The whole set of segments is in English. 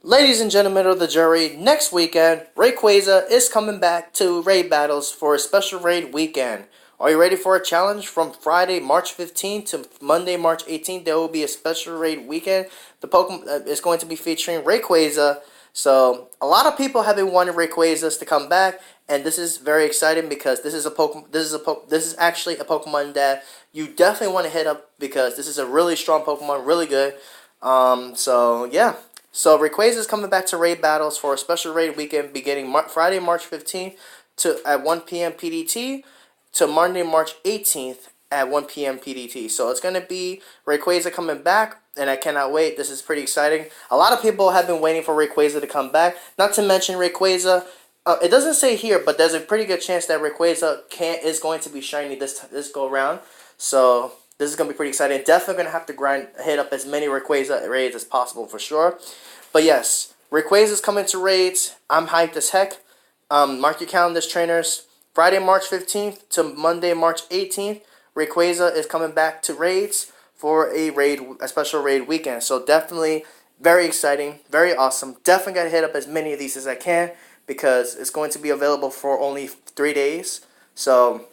Ladies and gentlemen of the jury, next weekend, Rayquaza is coming back to raid battles for a special raid weekend. Are you ready for a challenge? From Friday, March 15th to Monday, March 18th, there will be a special raid weekend. The Pokemon is going to be featuring Rayquaza. So, a lot of people have been wanting Rayquazas to come back, and this is very exciting because this is a Pokemon. This is actually a Pokemon that you definitely want to hit up because this is a really strong Pokemon, really good. So yeah. So Rayquaza is coming back to raid battles for a special raid weekend beginning Friday, March 15th to at 1 p.m. PDT to Monday, March 18th at 1 p.m. PDT. So it's going to be Rayquaza coming back, and I cannot wait. This is pretty exciting. A lot of people have been waiting for Rayquaza to come back. Not to mention Rayquaza. It doesn't say here, but there's a pretty good chance that Rayquaza is going to be shiny this go around. So this is going to be pretty exciting. Definitely going to have to hit up as many Rayquaza raids as possible for sure. But yes, Rayquaza is coming to raids. I'm hyped as heck. Mark your calendars, trainers. Friday, March 15th to Monday, March 18th, Rayquaza is coming back to raids for a special raid weekend. So definitely very exciting, very awesome. Definitely got to hit up as many of these as I can because it's going to be available for only 3 days. So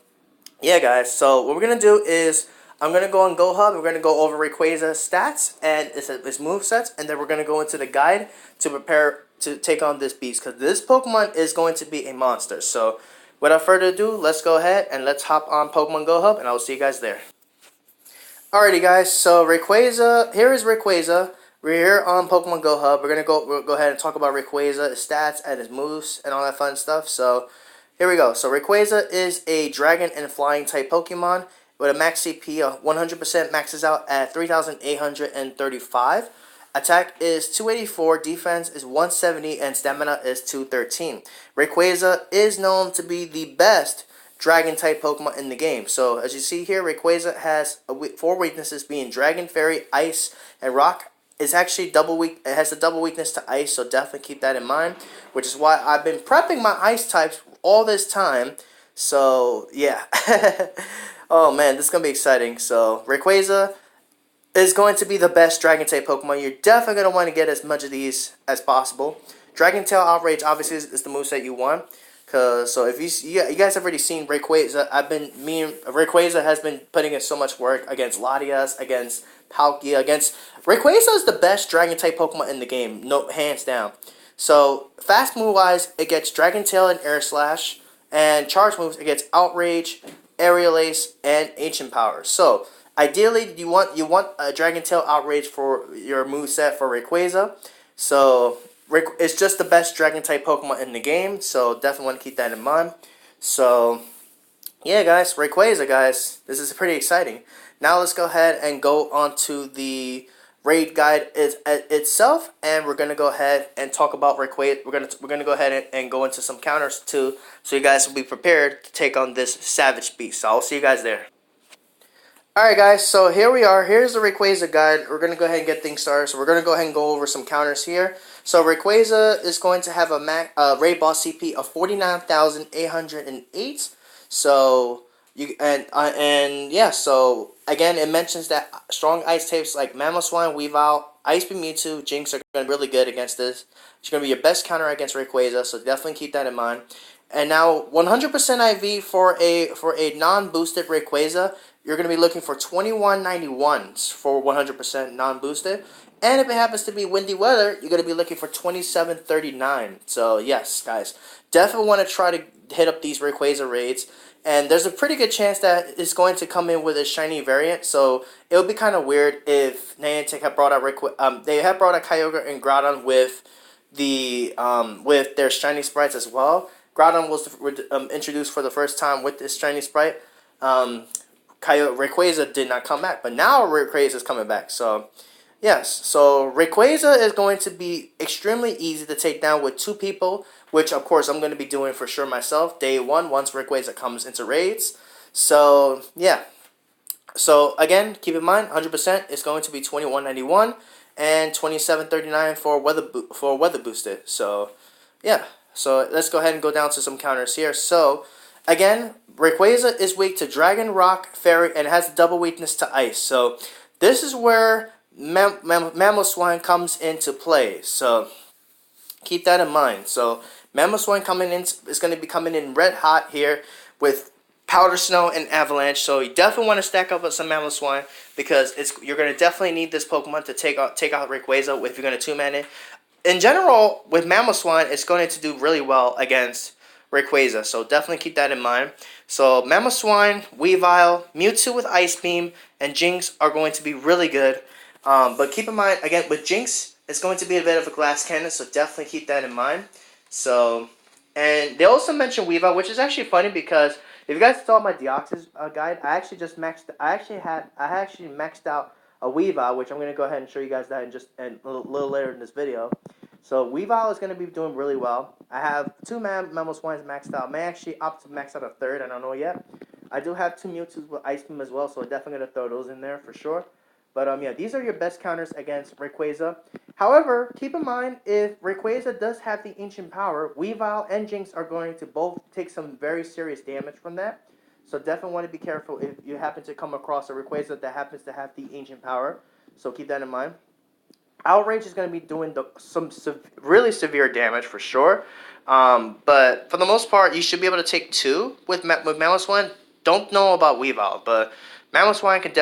yeah, guys. So what we're going to do is I'm going to go on GoHub. We're going to go over Rayquaza's stats and its movesets. And then we're going to go into the guide to prepare to take on this beast. Because this Pokemon is going to be a monster. So without further ado, let's go ahead and let's hop on Pokemon GoHub. And I will see you guys there. Alrighty, guys. So Rayquaza, here is Rayquaza. We're here on Pokemon GoHub. We'll go ahead and talk about Rayquaza, his stats, and his moves, and all that fun stuff. So here we go. So Rayquaza is a dragon and flying type Pokemon with a max CP of 100%, maxes out at 3,835. Attack is 284, defense is 170, and stamina is 213. Rayquaza is known to be the best dragon type Pokemon in the game. So as you see here, Rayquaza has 4 weaknesses being Dragon, Fairy, Ice, and Rock. It's actually it has a double weakness to Ice, so definitely keep that in mind. Which is why I've been prepping my Ice types all this time. So yeah. Oh man, this is going to be exciting. So Rayquaza is going to be the best Dragon type Pokemon. You're definitely going to want to get as much of these as possible. Dragon Tail Outrage obviously is the moveset you want. So if you guys have already seen Rayquaza, Rayquaza has been putting in so much work against Latias, against Palkia, Rayquaza is the best Dragon type Pokemon in the game, no hands down. So fast move wise, it gets Dragon Tail and Air Slash, and charge moves it gets Outrage, Aerial Ace, and Ancient Power. So ideally, you want a Dragon Tail Outrage for your moveset for Rayquaza. So it's just the best Dragon type Pokemon in the game. So definitely want to keep that in mind. So yeah, guys, Rayquaza, guys, this is pretty exciting. Now let's go ahead and go on to the raid guide itself, and we're gonna go ahead and talk about Rayquaza. We're gonna go ahead and go into some counters too, so you guys will be prepared to take on this savage beast. So I'll see you guys there. Alright, guys, so here we are. Here's the Rayquaza guide. We're gonna go ahead and get things started. So we're gonna go ahead and go over some counters here. So Rayquaza is going to have a raid boss CP of 49,808. So yeah, so again, it mentions that strong ice types like Mamoswine, Weavile, Ice Beam Mewtwo, Jinx are going to be really good against this. It's going to be your best counter against Rayquaza, so definitely keep that in mind. And now 100% IV for a non-boosted Rayquaza, you're going to be looking for 2191s for 100% non-boosted. And if it happens to be windy weather, you're going to be looking for 2739. So yes, guys, definitely want to try to hit up these Rayquaza raids. And there's a pretty good chance that it's going to come in with a shiny variant. So it would be kind of weird if Niantic had brought out they had brought out Kyogre and Groudon with their shiny sprites as well. Groudon was introduced for the first time with this shiny sprite. Rayquaza did not come back, but now Rayquaza is coming back. So yes, so Rayquaza is going to be extremely easy to take down with 2 people, which of course I'm going to be doing for sure myself day 1 once Rayquaza comes into raids. So yeah, so again, keep in mind 100% is going to be 2191 and 2739 for weather boosted. So yeah, so let's go ahead and go down to some counters here. So again, Rayquaza is weak to Dragon, Rock, Fairy, and has a double weakness to Ice. So this is where Mamoswine comes into play. So Keep that in mind. So Mamoswine coming in is going to be coming in red hot here with Powder Snow and Avalanche. So you definitely want to stack up with some Mamoswine because you're going to definitely need this Pokemon to take out Rayquaza if you're going to 2-man it. In general, with Mamoswine, it's going to do really well against Rayquaza, so definitely keep that in mind. So Mamoswine, Weavile, Mewtwo with Ice Beam, and Jinx are going to be really good. But keep in mind, again, with Jinx, it's going to be a bit of a glass cannon, so definitely keep that in mind. So, and they also mentioned Weavile, which is actually funny because if you guys saw my Deoxys guide, I actually maxed out a Weavile, which I'm going to go ahead and show you guys that in just a little later in this video. So Weavile is going to be doing really well. I have 2 Mamoswines maxed out. May actually opt to max out a third. I don't know yet. I do have 2 Mewtwo's with Ice Beam as well, so I'm definitely going to throw those in there for sure. But yeah, these are your best counters against Rayquaza. However, keep in mind, if Rayquaza does have the Ancient Power, Weavile and Jinx are going to both take some very serious damage from that. So definitely want to be careful if you happen to come across a Rayquaza that happens to have the Ancient Power. So keep that in mind. Outrage is going to be doing some really severe damage for sure. But for the most part, you should be able to take 2 with Mamoswine. Don't know about Weavile, but Mamoswine can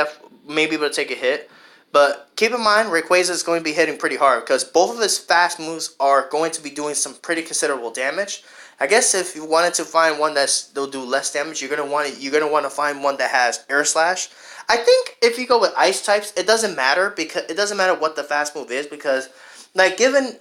maybe be able to take a hit. But keep in mind, Rayquaza is going to be hitting pretty hard because both of his fast moves are going to be doing some pretty considerable damage. I guess if you wanted to find one they'll do less damage, you're gonna want to find one that has Air Slash. I think if you go with Ice types, it doesn't matter because it doesn't matter what the fast move is because, like, given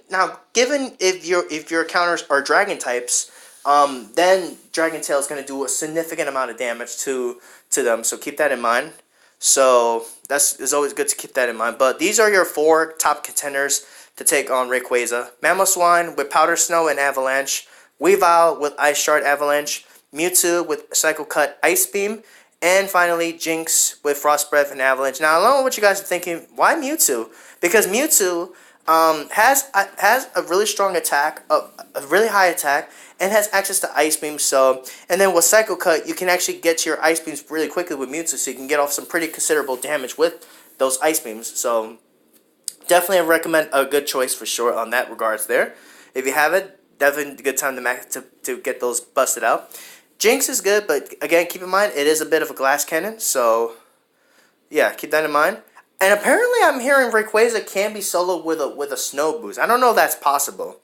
if your counters are Dragon types, then Dragon Tail is gonna do a significant amount of damage to them. So keep that in mind. So it's always good to keep that in mind. But these are your 4 top contenders to take on Rayquaza: Mamoswine with Powder Snow and Avalanche, Weavile with Ice Shard Avalanche, Mewtwo with Psycho Cut Ice Beam, and finally Jinx with Frost Breath and Avalanche. Now I don't know what you guys are thinking. Why Mewtwo? Because Mewtwo has a really strong attack, a really high attack, and has access to Ice Beam. So, and then with Psycho Cut, you can actually get to your Ice Beams really quickly with Mewtwo, so you can get off some pretty considerable damage with those Ice Beams. So, definitely I recommend a good choice for sure on that regards there. If you have it, definitely a good time to get those busted out. Jinx is good, but again, keep in mind, it is a bit of a glass cannon, so yeah, keep that in mind. And apparently I'm hearing Rayquaza can be soloed with a snow boost. I don't know if that's possible.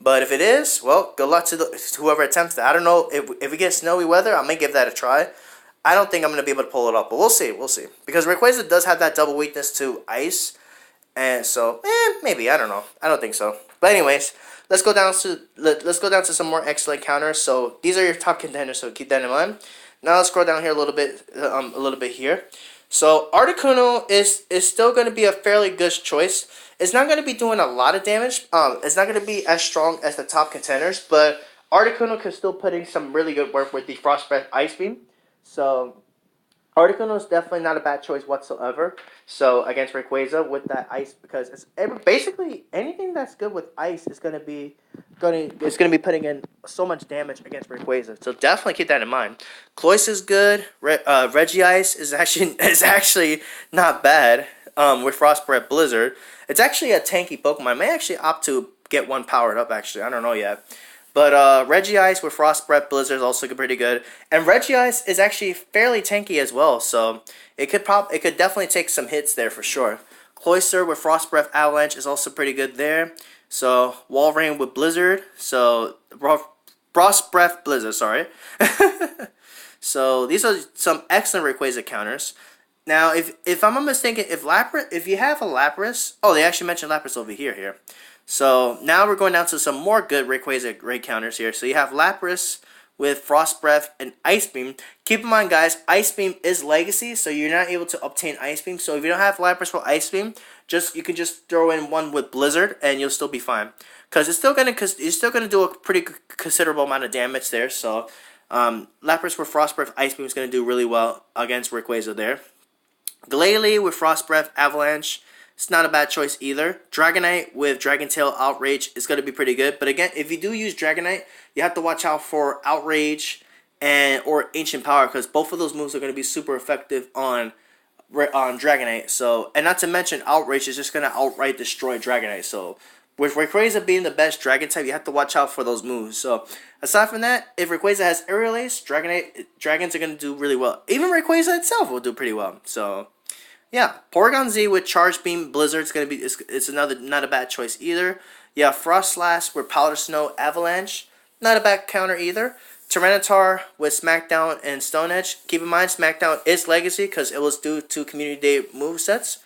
But if it is, well, good luck to whoever attempts that. I don't know, if we get snowy weather, I may give that a try. I don't think I'm going to be able to pull it off, but we'll see, Because Rayquaza does have that double weakness to ice, and so, maybe, I don't know. I don't think so. But anyways, let's go down to some more excellent counters. So these are your top contenders, so keep that in mind. Now let's scroll down here a little bit here. So Articuno is still going to be a fairly good choice. It's not going to be doing a lot of damage. It's not going to be as strong as the top contenders, but Articuno can still put in some really good work with the Frost Breath Ice Beam. So Articuno is definitely not a bad choice whatsoever. So against Rayquaza with that ice, because basically anything that's good with ice is going to be putting in so much damage against Rayquaza. So definitely keep that in mind. Cloyce is good. Regice is actually not bad. With Frost Breath Blizzard, it's actually a tanky Pokemon. I may actually opt to get one powered up. Actually, I don't know yet. But Regice with Frost Breath Blizzard is also pretty good, and Regice is actually fairly tanky as well. So it could definitely take some hits there for sure. Cloyster with Frost Breath Avalanche is also pretty good there. So Walrein with Blizzard. So Frost Breath Blizzard. Sorry. So these are some excellent Rayquaza counters. Now, if I'm not mistaken, if you have a Lapras, oh, they actually mentioned Lapras over here. So now we're going down to some more good Rayquaza Raid counters here. So you have Lapras with Frost Breath and Ice Beam. Keep in mind, guys, Ice Beam is Legacy, so you're not able to obtain Ice Beam. So if you don't have Lapras for Ice Beam, you can just throw in one with Blizzard, and you'll still be fine. Because it's still gonna do a pretty considerable amount of damage there. So Lapras with Frost Breath Ice Beam is gonna do really well against Rayquaza there. Glalie with Frost Breath Avalanche, it's not a bad choice either. Dragonite with Dragon Tail Outrage is going to be pretty good. But again, if you do use Dragonite, you have to watch out for Outrage or Ancient Power, because both of those moves are going to be super effective on Dragonite. So, and not to mention, Outrage is just going to outright destroy Dragonite. So with Rayquaza being the best Dragon type, you have to watch out for those moves. So aside from that, if Rayquaza has Aerial Ace, Dragons are gonna do really well. Even Rayquaza itself will do pretty well. So yeah, Porygon Z with Charge Beam Blizzard's gonna be it's another not a bad choice either. Yeah, Frost Slash with Powder Snow Avalanche, not a bad counter either. Tyranitar with Smackdown and Stone Edge. Keep in mind, Smackdown is Legacy because it was due to Community Day movesets.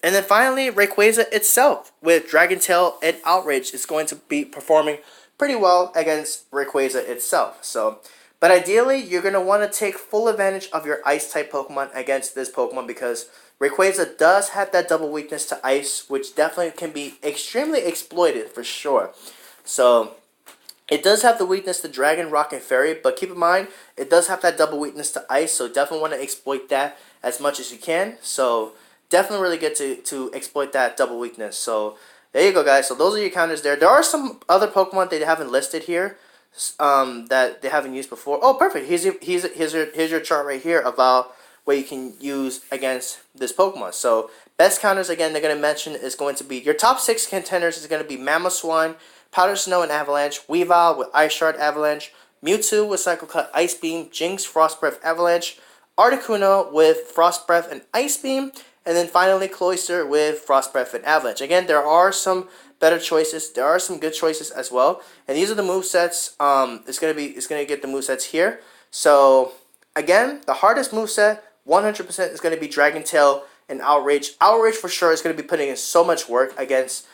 And then finally, Rayquaza itself with Dragon Tail and Outrage is going to be performing pretty well against Rayquaza itself. So, but ideally, you're going to want to take full advantage of your Ice-type Pokemon against this Pokemon because Rayquaza does have that double weakness to Ice, which definitely can be extremely exploited for sure. So, it does have the weakness to Dragon, Rock, and Fairy, but keep in mind, it does have that double weakness to Ice, so definitely want to exploit that as much as you can. So, definitely really good to exploit that double weakness. So, there you go, guys. So, those are your counters there. There are some other Pokemon they haven't listed here that they haven't used before. Oh, perfect. Here's your chart right here about what you can use against this Pokemon. So, best counters, again, they're going to mention is going to be, your top 6 contenders is going to be Mamoswine, Powder Snow and Avalanche, Weavile with Ice Shard Avalanche, Mewtwo with Cycle Cut Ice Beam, Jinx Frost Breath Avalanche, Articuno with Frost Breath and Ice Beam, and then finally Cloyster with Frost Breath and Avalanche. Again, there are some better choices. There are some good choices as well. And these are the movesets. It's gonna get the movesets here. So again, the hardest moveset 100% is gonna be Dragon Tail and Outrage. Outrage for sure is gonna be putting in so much work against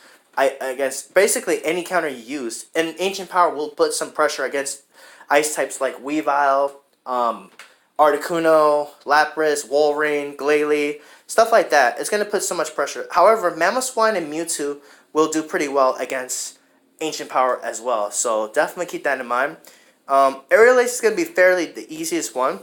basically any counter you use. And Ancient Power will put some pressure against ice types like Weavile, Articuno, Lapras, Walrein, Glalie, stuff like that. It's going to put so much pressure. However, Mamoswine and Mewtwo will do pretty well against Ancient Power as well. So definitely keep that in mind. Aerial Ace is going to be fairly the easiest one.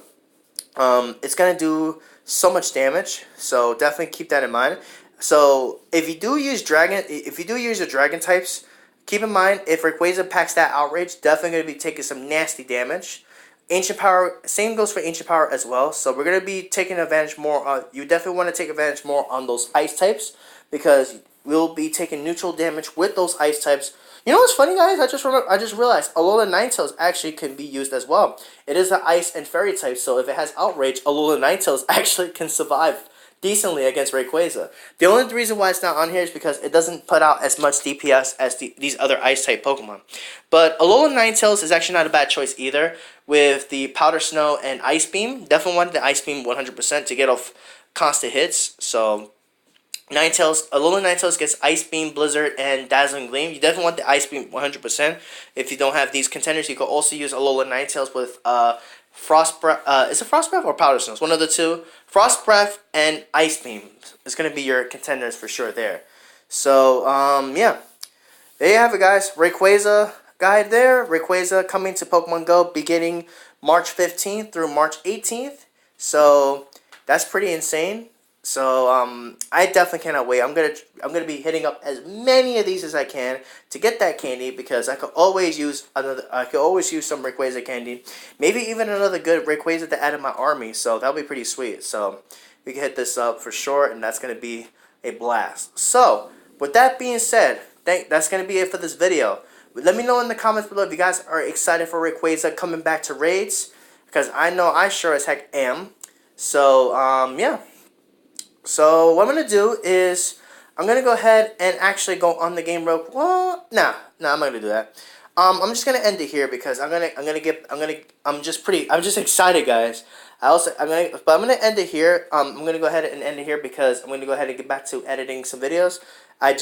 It's going to do so much damage. So definitely keep that in mind. So if you do use your Dragon types, keep in mind if Rayquaza packs that Outrage, definitely going to be taking some nasty damage. Ancient Power, same goes for Ancient Power as well. So we're going to be taking advantage more on, you definitely want to take advantage more on those Ice types because we'll be taking neutral damage with those Ice types. You know what's funny, guys? I just realized Alola Ninetales actually can be used as well. It is an Ice and Fairy type, so if it has Outrage, Alola Ninetales actually can survive decently against Rayquaza. The only reason why it's not on here is because it doesn't put out as much DPS as these other Ice-type Pokemon. But Alola Ninetales is actually not a bad choice either with the Powder Snow and Ice Beam. Definitely wanted the Ice Beam 100% to get off constant hits. So Alola Ninetales gets Ice Beam, Blizzard, and Dazzling Gleam. You definitely want the Ice Beam 100%. If you don't have these contenders, you can also use Alola Ninetales with Frost Breath. Is it Frost Breath or Powder Snow? It's one of the two. Frost Breath and Ice Beam is going to be your contenders for sure there. So, yeah. There you have it, guys. Rayquaza guide there. Rayquaza coming to Pokemon Go beginning March 15th through March 18th. So, that's pretty insane. So, I definitely cannot wait. I'm gonna be hitting up as many of these as I can to get that candy because I could always use some Rayquaza candy. Maybe even another good Rayquaza to add in my army. So that'll be pretty sweet. So we can hit this up for sure, and that's gonna be a blast. So with that being said, that's gonna be it for this video. Let me know in the comments below if you guys are excited for Rayquaza coming back to raids because I know I sure as heck am. So yeah. So what I'm gonna do is I'm gonna go ahead and actually go on the game real. Well, nah, I'm not gonna do that. I'm just gonna end it here because I'm just excited, guys. I'm gonna end it here. I'm gonna go ahead and end it here because I'm gonna go ahead and get back to editing some videos. I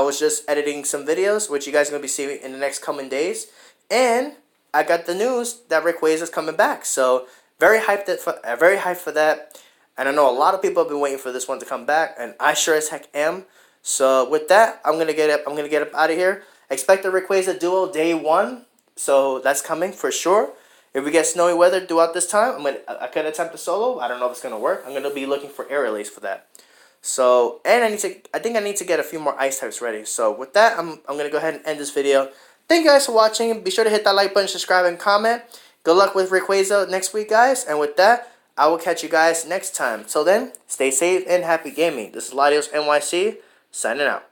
was just editing some videos, which you guys are gonna be seeing in the next coming days, and I got the news that Rayquaza is coming back. So very hyped for that. And I know a lot of people have been waiting for this one to come back, and I sure as heck am. So with that, I'm gonna get up out of here. Expect the Rayquaza duo day 1, so that's coming for sure. If we get snowy weather throughout this time, I could attempt a solo. I don't know if it's gonna work. I'm gonna be looking for Aerial Ace for that. So, and I think I need to get a few more ice types ready. So with that, I'm gonna go ahead and end this video. Thank you guys for watching. Be sure to hit that like button, subscribe, and comment. Good luck with Rayquaza next week, guys. And with that, I will catch you guys next time. Till then, stay safe and happy gaming. This is Latios NYC, signing out.